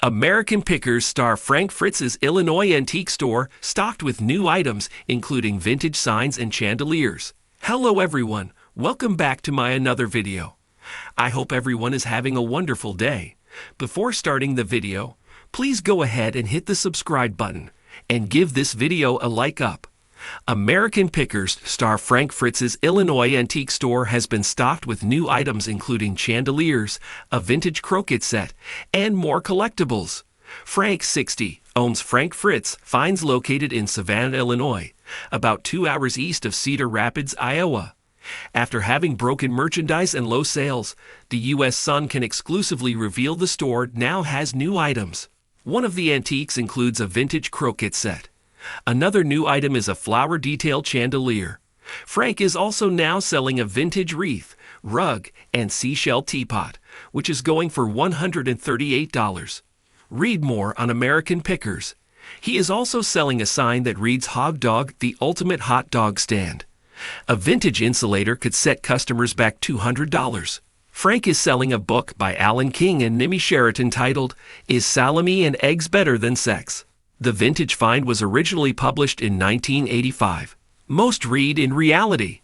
American Pickers star Frank Fritz's Illinois antique store stocked with new items, including vintage signs and chandeliers. Hello everyone, welcome back to my another video. I hope everyone is having a wonderful day. Before starting the video, please go ahead and hit the subscribe button and give this video a like up. American Pickers star Frank Fritz's Illinois antique store has been stocked with new items including chandeliers, a vintage croquet set, and more collectibles. Frank, 60, owns Frank Fritz Finds located in Savannah, Illinois, about 2 hours east of Cedar Rapids, Iowa. After having broken merchandise and low sales, the U.S. Sun can exclusively reveal the store now has new items. One of the antiques includes a vintage croquet set. Another new item is a flower-detailed chandelier. Frank is also now selling a vintage wreath, rug, and seashell teapot, which is going for $138. Read more on American Pickers. He is also selling a sign that reads Hog Dog, the ultimate hot dog stand. A vintage insulator could set customers back $200. Frank is selling a book by Alan King and Nimi Sheraton titled, Is Salami and Eggs Better Than Sex? The vintage find was originally published in 1985. Most read in reality.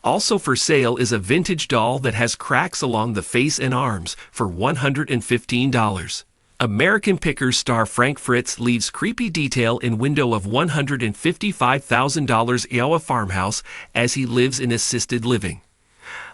Also for sale is a vintage doll that has cracks along the face and arms for $115. American Pickers star Frank Fritz leaves creepy detail in window of $155,000 Iowa farmhouse as he lives in assisted living.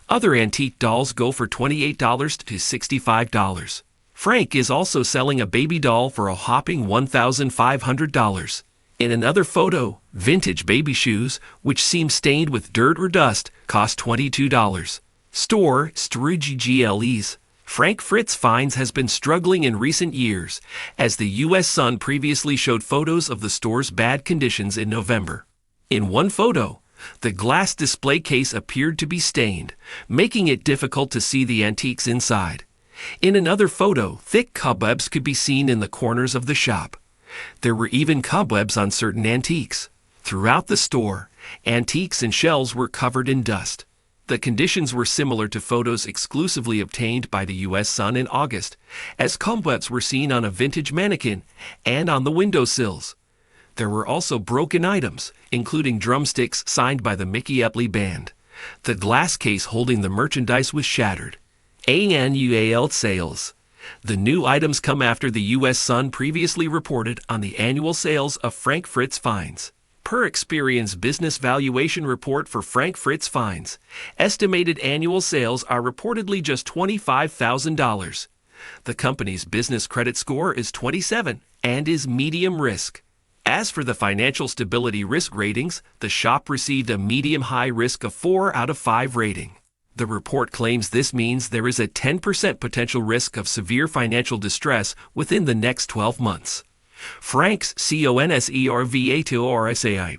Other antique dolls go for $28 to $65. Frank is also selling a baby doll for a whopping $1,500. In another photo, vintage baby shoes, which seem stained with dirt or dust, cost $22. Store Strugi GLEs. Frank Fritz Finds has been struggling in recent years, as the U.S. Sun previously showed photos of the store's bad conditions in November. In one photo, the glass display case appeared to be stained, making it difficult to see the antiques inside. In another photo, thick cobwebs could be seen in the corners of the shop. There were even cobwebs on certain antiques. Throughout the store, antiques and shelves were covered in dust. The conditions were similar to photos exclusively obtained by the U.S. Sun in August, as cobwebs were seen on a vintage mannequin and on the windowsills. There were also broken items, including drumsticks signed by the Mickey Epley Band. The glass case holding the merchandise was shattered. Annual sales. The new items come after the U.S. Sun previously reported on the annual sales of Frank Fritz Finds. Per Experience business valuation report for Frank Fritz Finds, estimated annual sales are reportedly just $25,000. The company's business credit score is 27 and is medium risk. As for the financial stability risk ratings, the shop received a medium-high risk of 4 out of 5 rating. The report claims this means there is a 10% potential risk of severe financial distress within the next 12 months. Frank's conservatorship.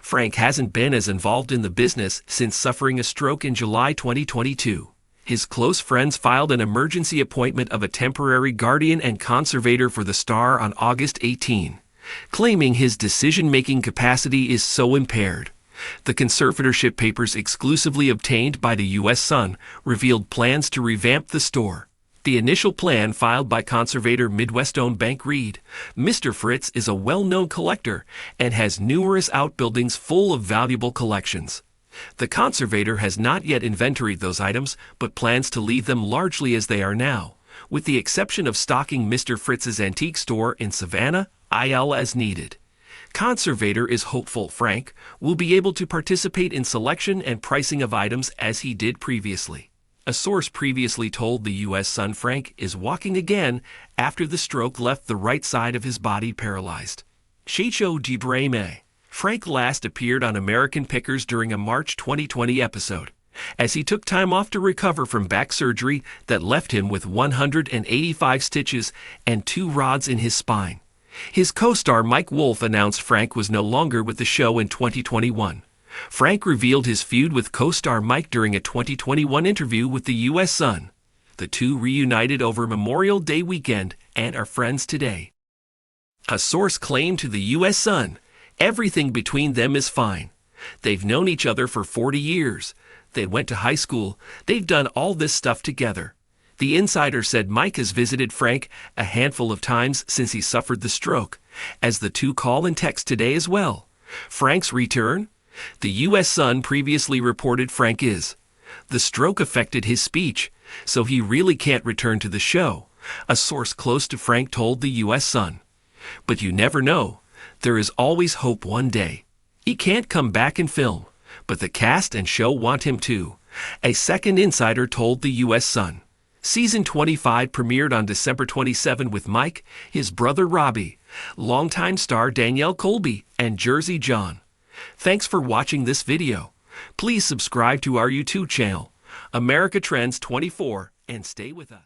Frank hasn't been as involved in the business since suffering a stroke in July 2022. His close friends filed an emergency appointment of a temporary guardian and conservator for the star on August 18, claiming his decision-making capacity is so impaired. The conservatorship papers exclusively obtained by the U.S. Sun revealed plans to revamp the store. The initial plan filed by conservator Midwest-owned Bank read, Mr. Fritz is a well-known collector and has numerous outbuildings full of valuable collections. The conservator has not yet inventoried those items, but plans to leave them largely as they are now, with the exception of stocking Mr. Fritz's antique store in Savannah, Iowa as needed. Conservator is hopeful Frank will be able to participate in selection and pricing of items as he did previously. A source previously told the U.S. Sun Frank is walking again after the stroke left the right side of his body paralyzed. Chicho Gibreme. Frank last appeared on American Pickers during a March 2020 episode, as he took time off to recover from back surgery that left him with 185 stitches and 2 rods in his spine. His co-star Mike Wolf announced Frank was no longer with the show in 2021. Frank revealed his feud with co-star Mike during a 2021 interview with the U.S. Sun. The two reunited over Memorial Day weekend and are friends today. A source claimed to the U.S. Sun, everything between them is fine. They've known each other for 40 years. They went to high school. They've done all this stuff together. The insider said Mike has visited Frank a handful of times since he suffered the stroke, as the two call and text today as well. Frank's return? The U.S. Sun previously reported the stroke affected his speech, so he really can't return to the show, a source close to Frank told the U.S. Sun. But you never know. There is always hope one day. He can't come back and film, but the cast and show want him to, a second insider told the U.S. Sun. Season 25 premiered on December 27 with Mike, his brother Robbie, longtime star Danielle Colby, and Jersey John. Thanks for watching this video. Please subscribe to our YouTube channel, America Trends 24, and stay with us.